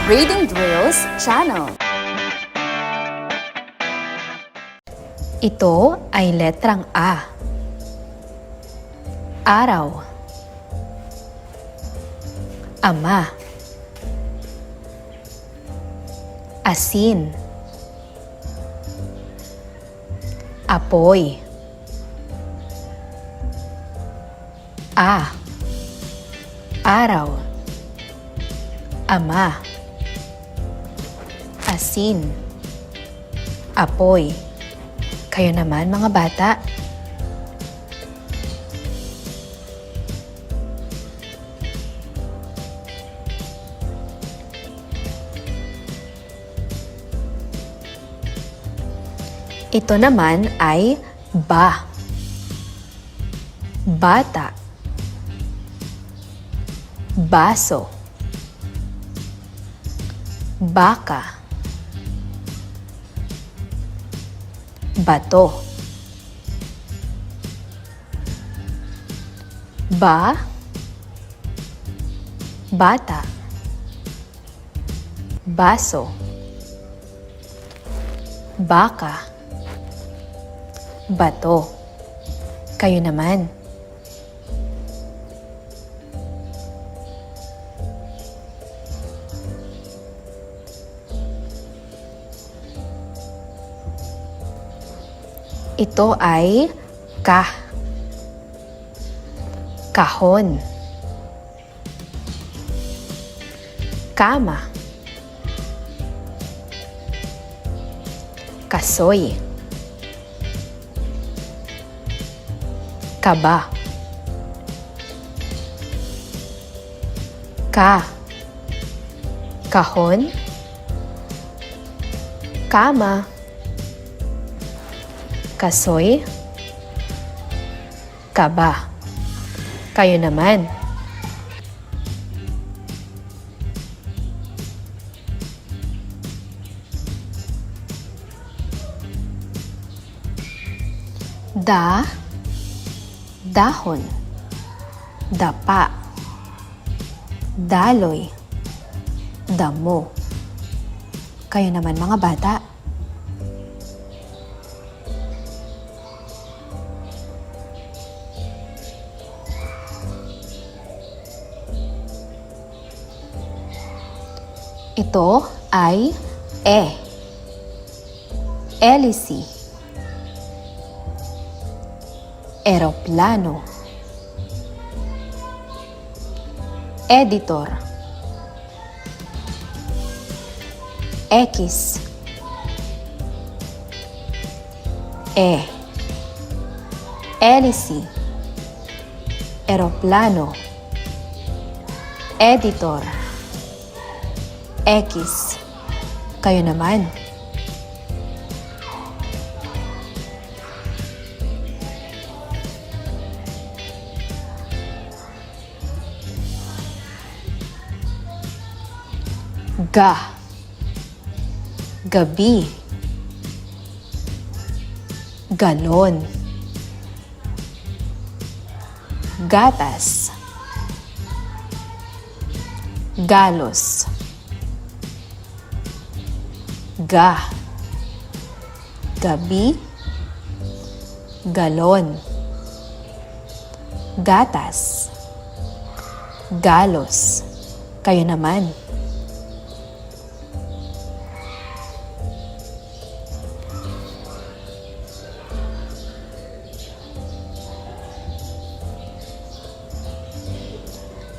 Reading Drills Channel. Ito ay letrang A. Araw. Ama. Asin. Apoy. Araw. Ama. Asin. Apoy. Kayo naman mga bata. Ito naman ay ba. Bata. Baso. Baka. Bato. Bata. Baso. Baka. Bato. Kayo naman. Ito ay kahon. Kama. Kasoy. Kaba. Kahon. Kama. Kasoy. Kaba. Kayo naman. Dahon. Dapa. Daloy. Damo. Kayo naman mga bata. Ito ay Hélice. Eroplano. Editor. X. Hélice. Eroplano. Editor. X. Kayo naman. Gabi. Galon. Gatas. Galos. Gabi. Galon. Gatas. Galos. Kayo naman.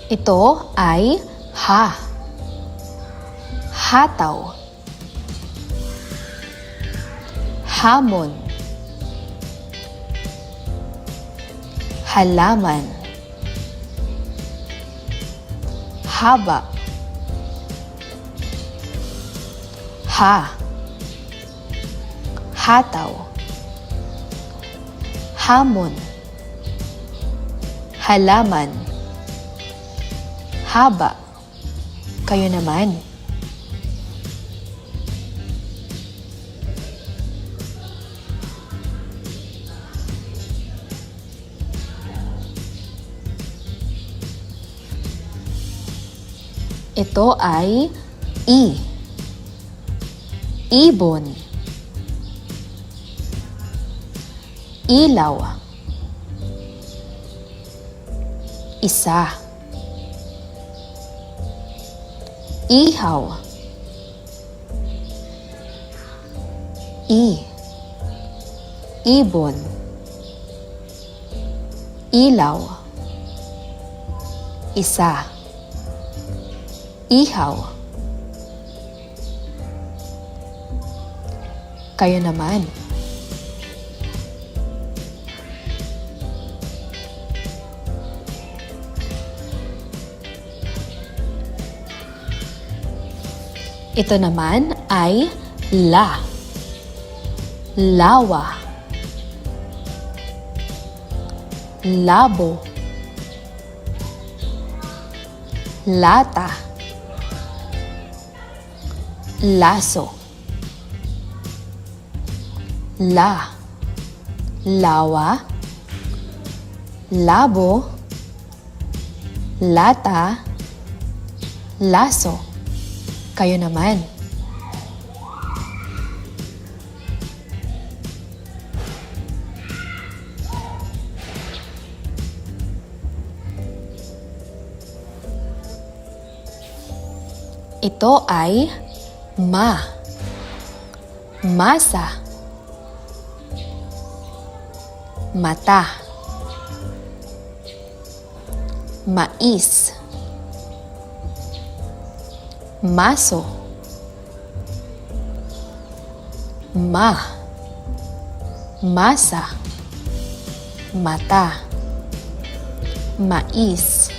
Ito ay hataw. Hamon. Halaman. Haba. Hataw. Hamon. Halaman. Haba. Kayo naman. Ito ay ibon, ilaw, isa, ihaw, ibon, ilaw, isa, ihaw. Kayo naman. Ito naman ay la, lawa, labo, lata, laso, lawa, labo, lata, laso. Kayo naman. Ito ay masa, mata, mais, maso, masa, mata, mais,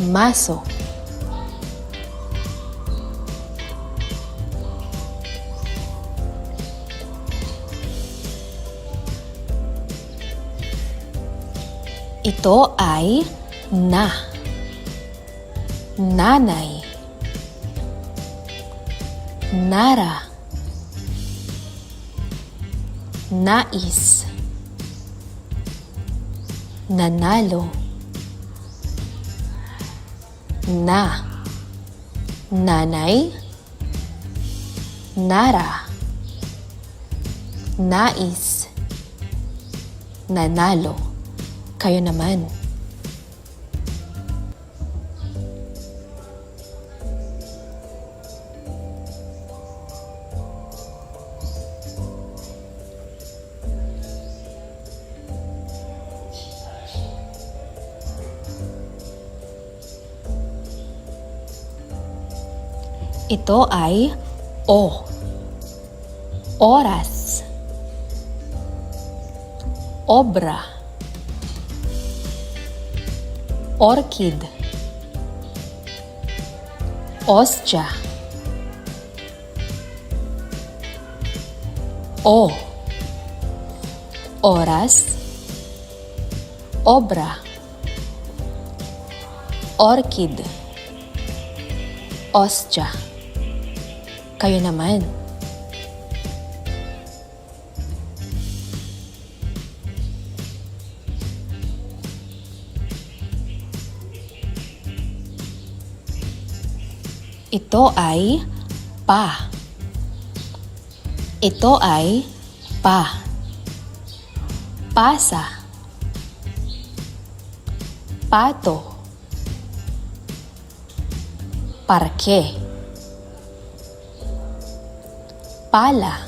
maso. Ito ay nanay, nara, nais, nanalo, nanay, nara, nais, nanalo. Kayo naman. Ito ay oras, obra, orchid, ostya, oras, obra, orchid, ostya. Kayo naman. Ito ay pa. Ito ay pa. Pasa. Pato. Parke. Pala.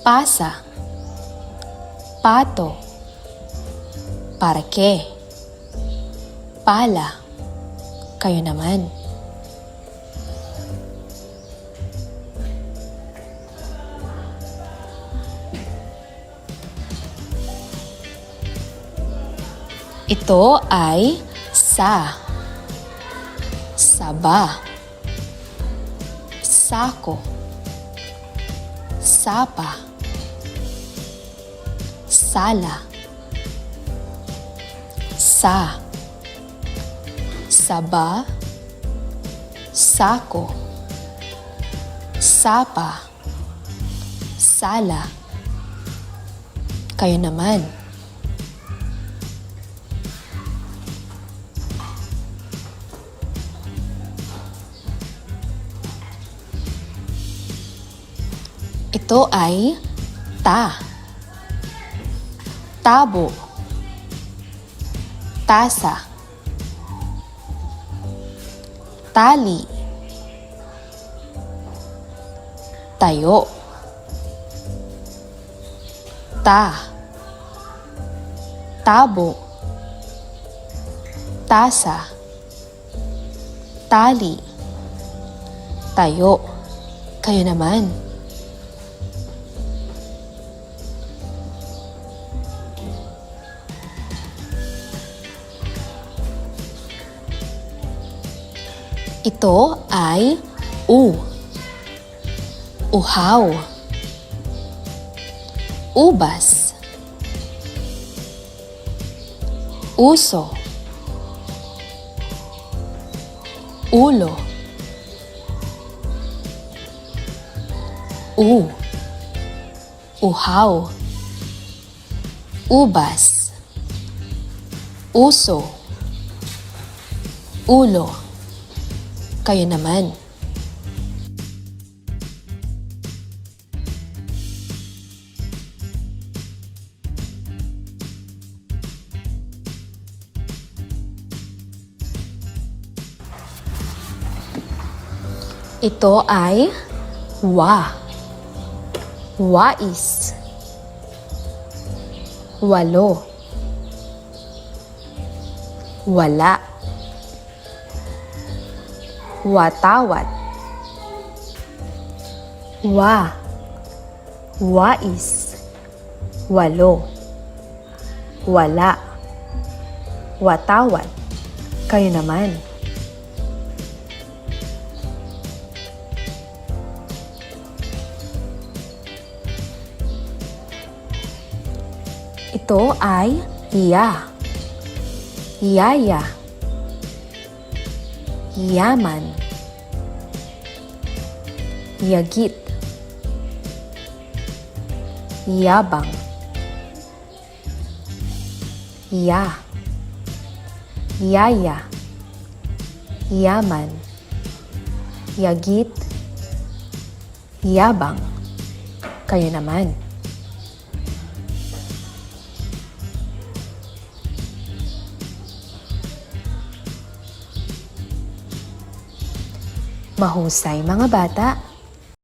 Pasa. Pato. Parke. Pala. Kayo naman. Ito ay saba, sako, sapa, sala, saba, sako, sapa, sala. Kayo naman. Ito ay ta. Tabo. Tasa. Tali. Tayo. Ta. Tabo. Tasa. Tali. Tayo. Kayo naman. Ito ay uhaw. Ubas. Uso. Ulo. Uhaw. Ubas. Uso. Ulo. Kayo naman. Ito ay wais. Walo. Wala. Watawat. Wais. Walo. Wala. Watawat. Kayo naman. Ito ay yaya. Yaman. Yagit. Yabang. Yaya. Yaman. Yagit. Yabang. Kayo naman. Mahusay mga bata.